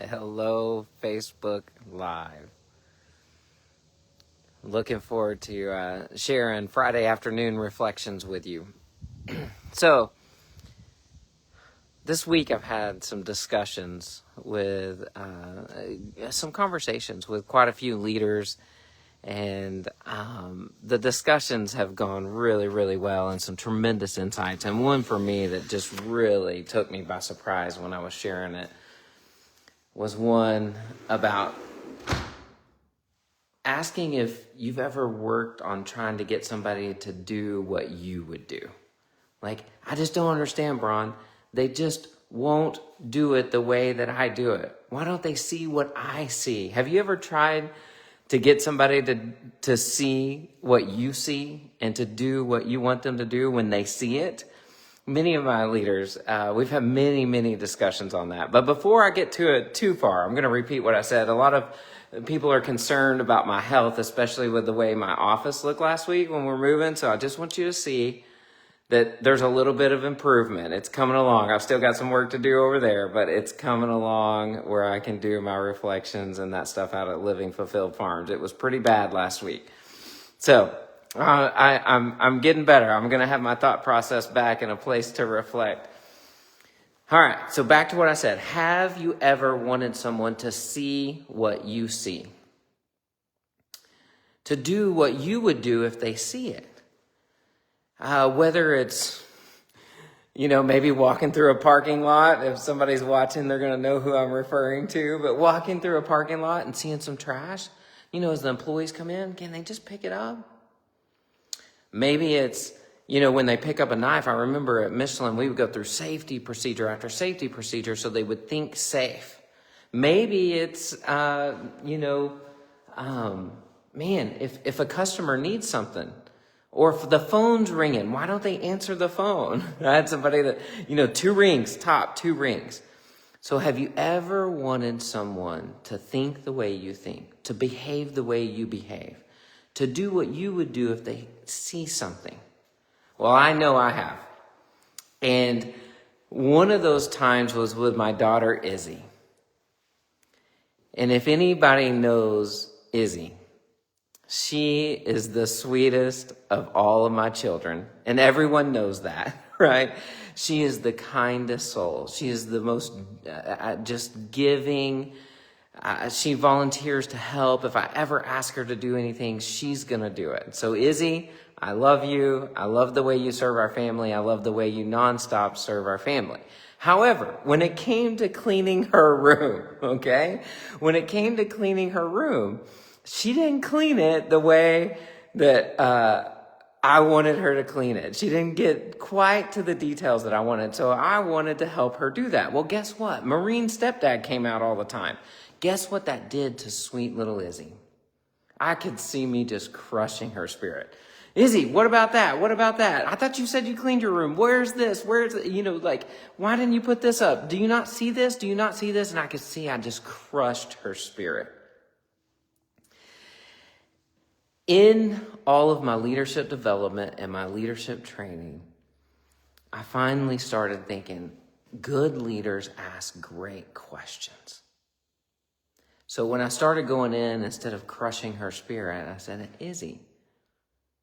Hello, Facebook Live. Looking forward to sharing Friday afternoon reflections with you. So, this week I've had some discussions with, some conversations with quite a few leaders, and the discussions have gone really, really well and some tremendous insights. And one for me that just really took me by surprise when I was sharing it was one about asking if you've ever worked on trying to get somebody to do what you would do. Like, I just don't understand, Bron. They just won't do it the way that I do it. Why don't they see what I see? Have you ever tried to get somebody to see what you see and to do what you want them to do when they see it? Many of my leaders, we've had many discussions on that. But before I get to it too far, I'm going to repeat what I said. A lot of people are concerned about my health, especially with the way my office looked last week when we're moving. So I just want you to see that there's a little bit of improvement. It's coming along. I've still got some work to do over there, but it's coming along where I can do my reflections and that stuff out at Living Fulfilled Farms. It was pretty bad last week. So I'm getting better. I'm going to have my thought process back in a place to reflect. All right, so back to what I said. Have you ever wanted someone to see what you see? To do what you would do if they see it? Whether it's, maybe walking through a parking lot. If somebody's watching, they're going to know who I'm referring to. But walking through a parking lot and seeing some trash, as the employees come in, can they just pick it up? Maybe it's, when they pick up a knife. I remember at Michelin, we would go through safety procedure after safety procedure so they would think safe. Maybe it's, if a customer needs something, or if the phone's ringing, why don't they answer the phone? I had somebody that, 2 rings, top 2 rings. So have you ever wanted someone to think the way you think, to behave the way you behave, to do what you would do if they see something? Well, I know I have. And one of those times was with my daughter, Izzy. And if anybody knows Izzy, she is the sweetest of all of my children. And everyone knows that, right? She is the kindest soul. She is the most just giving. She volunteers to help. If I ever ask her to do anything, she's going to do it. So Izzy, I love you. I love the way you serve our family. I love the way you nonstop serve our family. However, when it came to cleaning her room, she didn't clean it the way that I wanted her to clean it. She didn't get quite to the details that I wanted. So I wanted to help her do that. Well, guess what? Marine stepdad came out all the time. Guess what that did to sweet little Izzy? I could see me just crushing her spirit. Izzy, what about that? What about that? I thought you said you cleaned your room. Where's this? Where's, why didn't you put this up? Do you not see this? Do you not see this? And I could see I just crushed her spirit. In all of my leadership development and my leadership training, I finally started thinking, good leaders ask great questions. So when I started going in, instead of crushing her spirit, I said, Izzy,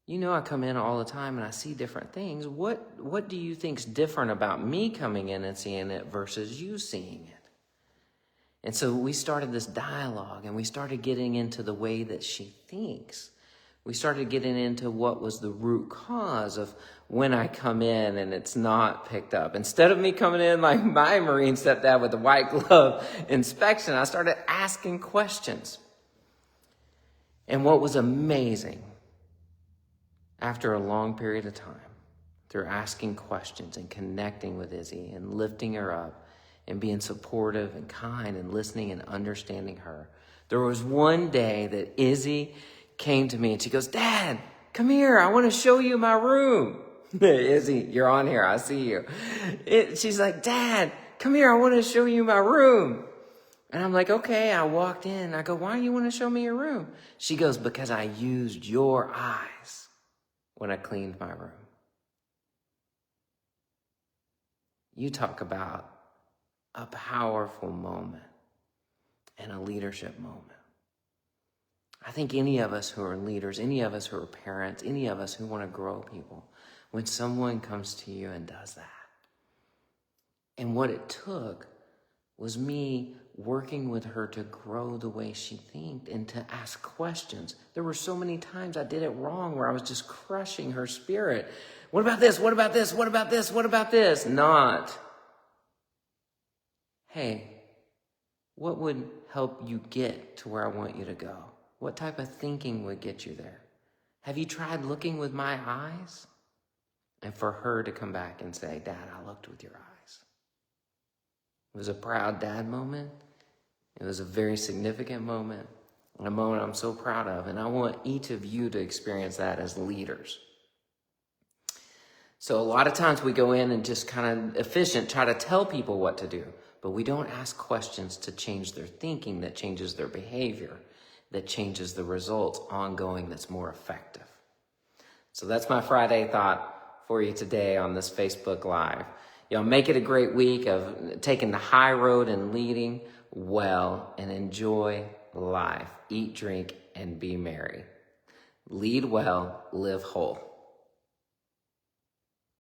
I come in all the time and I see different things. What do you think's different about me coming in and seeing it versus you seeing it? And so we started this dialogue, and we started getting into the way that she thinks. We started getting into what was the root cause of when I come in and it's not picked up. Instead of me coming in like my Marine stepdad with the white glove inspection, I started asking questions. And what was amazing, after a long period of time, through asking questions and connecting with Izzy and lifting her up and being supportive and kind and listening and understanding her, there was one day that Izzy came to me and she goes, Dad, come here. I want to show you my room. Izzy, you're on here. I see you. She's like, Dad, come here. I want to show you my room. And I'm like, okay. I walked in. I go, why do you want to show me your room? She goes, because I used your eyes when I cleaned my room. You talk about a powerful moment. in a leadership moment. I think any of us who are leaders, any of us who are parents, any of us who want to grow people, when someone comes to you and does that. And what it took was me working with her to grow the way she thinks and to ask questions. There were so many times I did it wrong where I was just crushing her spirit. What about this? What about this? What about this? What about this? Not, hey, what would help you get to where I want you to go? What type of thinking would get you there? Have you tried looking with my eyes? And for her to come back and say, Dad, I looked with your eyes. It was a proud dad moment. It was a very significant moment, and a moment I'm so proud of. And I want each of you to experience that as leaders. So a lot of times we go in and just kind of efficient, try to tell people what to do, but we don't ask questions to change their thinking, that changes their behavior, that changes the results ongoing, that's more effective. So that's my Friday thought for you today on this Facebook Live. Y'all make it a great week of taking the high road and leading well, and enjoy life. Eat, drink, and be merry. Lead well, live whole.